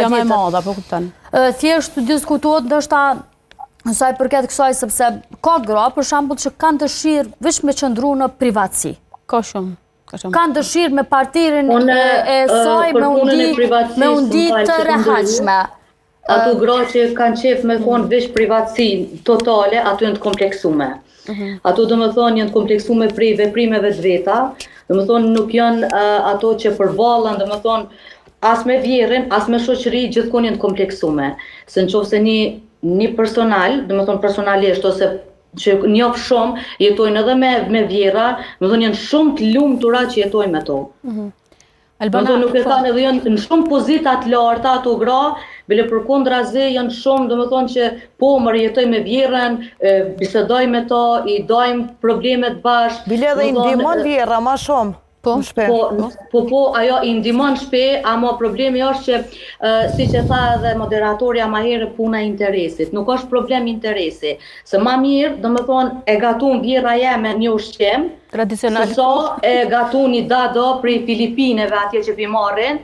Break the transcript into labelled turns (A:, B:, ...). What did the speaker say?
A: Ja më e madhe, po kupton.
B: Thjesht diskutohet ndoshta sa i përket kësaj sepse ka gra për shembull që kanë dëshirë veç me qëndru në privatësi.
A: Ka shumë.
B: Kanë dëshirë me partirin e saj me undi të rehatshme.
C: Ato gra që kanë qef me konë veç privatësi totale, ato janë të kompleksume. Ato do më thonë janë të kompleksume prej veprimeve të veta, do më thonë nuk janë ato që përballen, do më thonë as me vjerën, as me shoqëri, gjithkohë janë të kompleksume. Se në qoftë se një personal, do më thonë personalisht, ose që njoh shumë, jetojnë edhe me vjera, do më thonë janë shumë të lumtura që jetojnë me to.
A: Albana,
C: nuk e kanë edhe janë në shumë pozita të larta ato gra, bile përkundrazi janë shumë, do më thonë që po më rjetoj me vjerën, bisedoj me to, i dojmë problemet bashkë.
D: Bile edhe i ndihmon vjera ma shumë.
C: Po, ajo i ndihmon shpe, ama problemi është që, si që tha edhe moderatorja ma herë, puna interesit. Nuk është problem interesi. Se ma mirë, do më thonë, e gatun vjera jeme një ushqim,
A: tradicional.
C: se so e gatun një dado prej Filipineve atje që pi marrin,